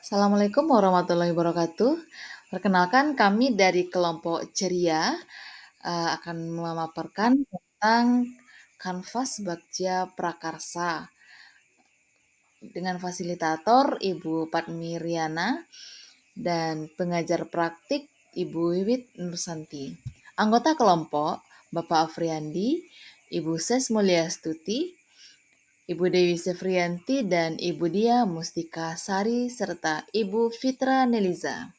Assalamualaikum warahmatullahi wabarakatuh. Perkenalkan kami dari kelompok Ceria akan memaparkan tentang Kanvas Bagja Prakarsa dengan fasilitator Ibu Padmi Riana dan pengajar praktik Ibu Wiwit Nursanti. Anggota kelompok Bapak Afriandi, Ibu Ses Mulyastuti, Ibu Dewi Sefrianti dan Ibu Dia Mustika Sari serta Ibu Fitra Neliza.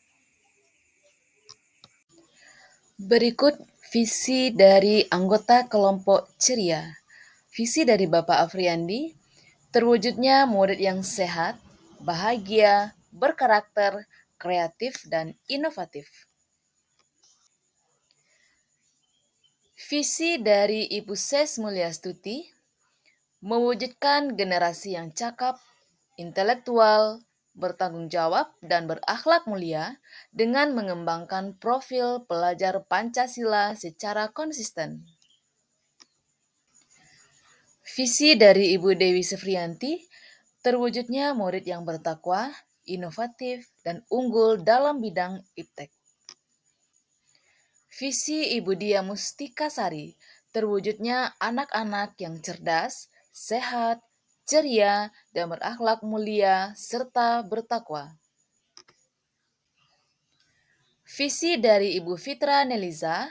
Berikut visi dari anggota kelompok Ceria. Visi dari Bapak Afriandi, terwujudnya murid yang sehat, bahagia, berkarakter, kreatif, dan inovatif. Visi dari Ibu Ses Mulyastuti, mewujudkan generasi yang cakap, intelektual, bertanggung jawab, dan berakhlak mulia dengan mengembangkan profil pelajar Pancasila secara konsisten. Visi dari Ibu Dewi Sefrianti, terwujudnya murid yang bertakwa, inovatif, dan unggul dalam bidang iptek. Visi Ibu Dia Mustika Sari, terwujudnya anak-anak yang cerdas, sehat, ceria, dan berakhlak mulia, serta bertakwa. Visi dari Ibu Fitra Neliza,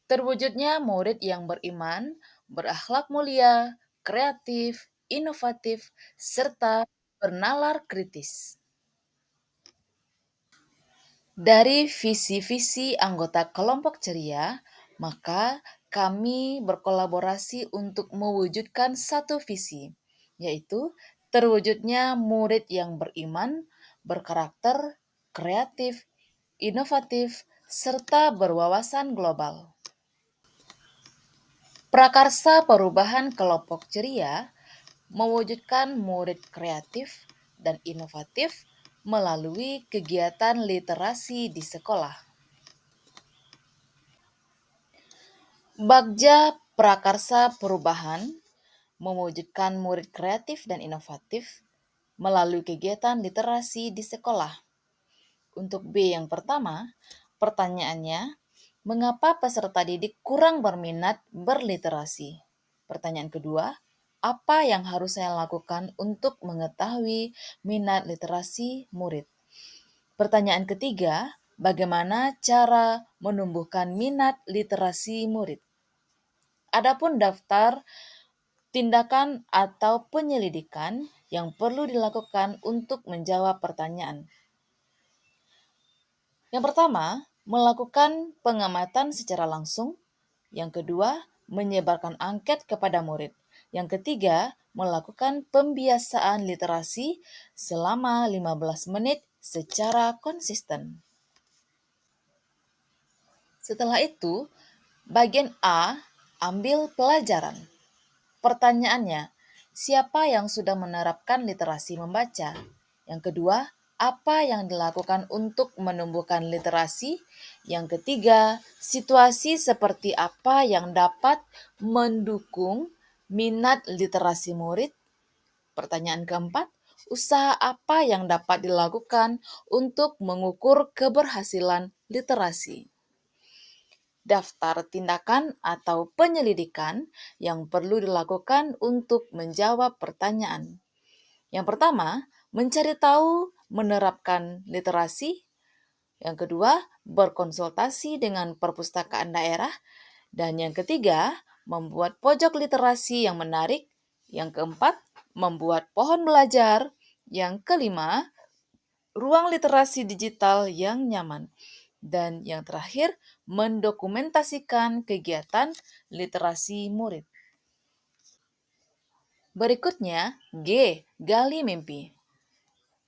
terwujudnya murid yang beriman, berakhlak mulia, kreatif, inovatif, serta bernalar kritis. Dari visi-visi anggota kelompok ceria, maka kami berkolaborasi untuk mewujudkan satu visi, yaitu terwujudnya murid yang beriman, berkarakter, kreatif, inovatif, serta berwawasan global. Prakarsa perubahan kelompok ceria mewujudkan murid kreatif dan inovatif melalui kegiatan literasi di sekolah. Bagja Prakarsa Perubahan mewujudkan murid kreatif dan inovatif melalui kegiatan literasi di sekolah. Untuk B yang pertama, pertanyaannya, mengapa peserta didik kurang berminat berliterasi? Pertanyaan kedua, apa yang harus saya lakukan untuk mengetahui minat literasi murid? Pertanyaan ketiga, bagaimana cara menumbuhkan minat literasi murid? Adapun daftar tindakan atau penyelidikan yang perlu dilakukan untuk menjawab pertanyaan. Yang pertama, melakukan pengamatan secara langsung. Yang kedua, menyebarkan angket kepada murid. Yang ketiga, melakukan pembiasaan literasi selama 15 menit secara konsisten. Setelah itu, bagian A, ambil pelajaran. Pertanyaannya, siapa yang sudah menerapkan literasi membaca? Yang kedua, apa yang dilakukan untuk menumbuhkan literasi? Yang ketiga, situasi seperti apa yang dapat mendukung minat literasi murid? Pertanyaan keempat, usaha apa yang dapat dilakukan untuk mengukur keberhasilan literasi? Daftar tindakan atau penyelidikan yang perlu dilakukan untuk menjawab pertanyaan. Yang pertama, mencari tahu menerapkan literasi. Yang kedua, berkonsultasi dengan perpustakaan daerah. Dan yang ketiga, membuat pojok literasi yang menarik. Yang keempat, membuat pohon belajar. Yang kelima, ruang literasi digital yang nyaman. Dan yang terakhir, mendokumentasikan kegiatan literasi murid. Berikutnya, G. Gali mimpi.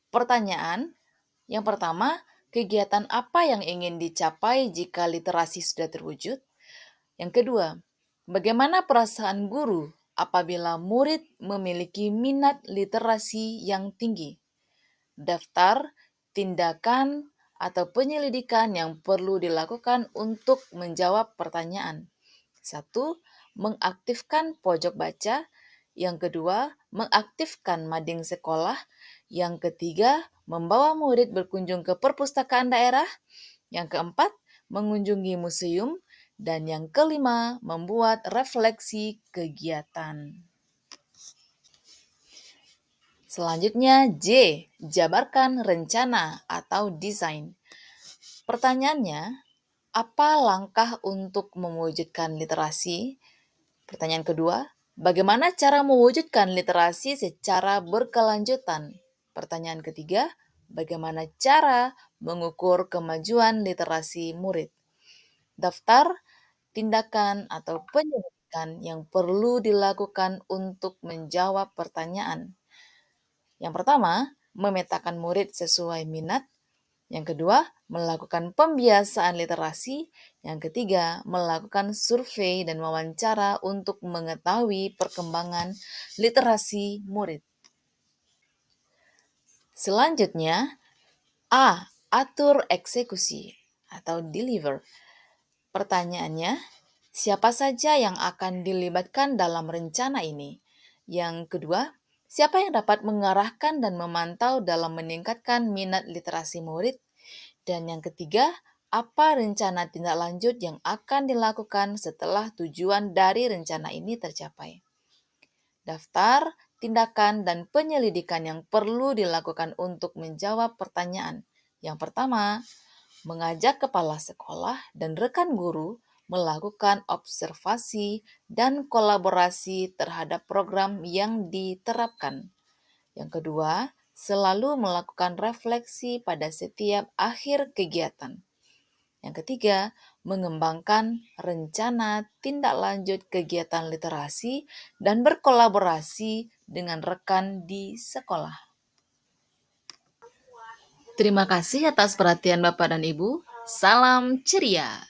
Pertanyaan yang pertama, kegiatan apa yang ingin dicapai jika literasi sudah terwujud? Yang kedua, bagaimana perasaan guru apabila murid memiliki minat literasi yang tinggi? Daftar tindakan atau penyelidikan yang perlu dilakukan untuk menjawab pertanyaan. 1. Mengaktifkan pojok baca. Yang kedua, mengaktifkan mading sekolah. Yang ketiga, membawa murid berkunjung ke perpustakaan daerah. Yang keempat, mengunjungi museum. Dan yang kelima, membuat refleksi kegiatan. Selanjutnya, J. Jabarkan rencana atau desain. Pertanyaannya, apa langkah untuk mewujudkan literasi? Pertanyaan kedua, bagaimana cara mewujudkan literasi secara berkelanjutan? Pertanyaan ketiga, bagaimana cara mengukur kemajuan literasi murid? Daftar tindakan atau penyelidikan yang perlu dilakukan untuk menjawab pertanyaan. Yang pertama, memetakan murid sesuai minat. Yang kedua, melakukan pembiasaan literasi. Yang ketiga, melakukan survei dan wawancara untuk mengetahui perkembangan literasi murid. Selanjutnya, A. Atur eksekusi atau deliver. Pertanyaannya, siapa saja yang akan dilibatkan dalam rencana ini? Yang kedua, siapa yang dapat mengarahkan dan memantau dalam meningkatkan minat literasi murid? Dan yang ketiga, apa rencana tindak lanjut yang akan dilakukan setelah tujuan dari rencana ini tercapai? Daftar, tindakan, dan penyelidikan yang perlu dilakukan untuk menjawab pertanyaan. Yang pertama, mengajak kepala sekolah dan rekan guru melakukan observasi dan kolaborasi terhadap program yang diterapkan. Yang kedua, selalu melakukan refleksi pada setiap akhir kegiatan. Yang ketiga, mengembangkan rencana tindak lanjut kegiatan literasi dan berkolaborasi dengan rekan di sekolah. Terima kasih atas perhatian Bapak dan Ibu. Salam ceria.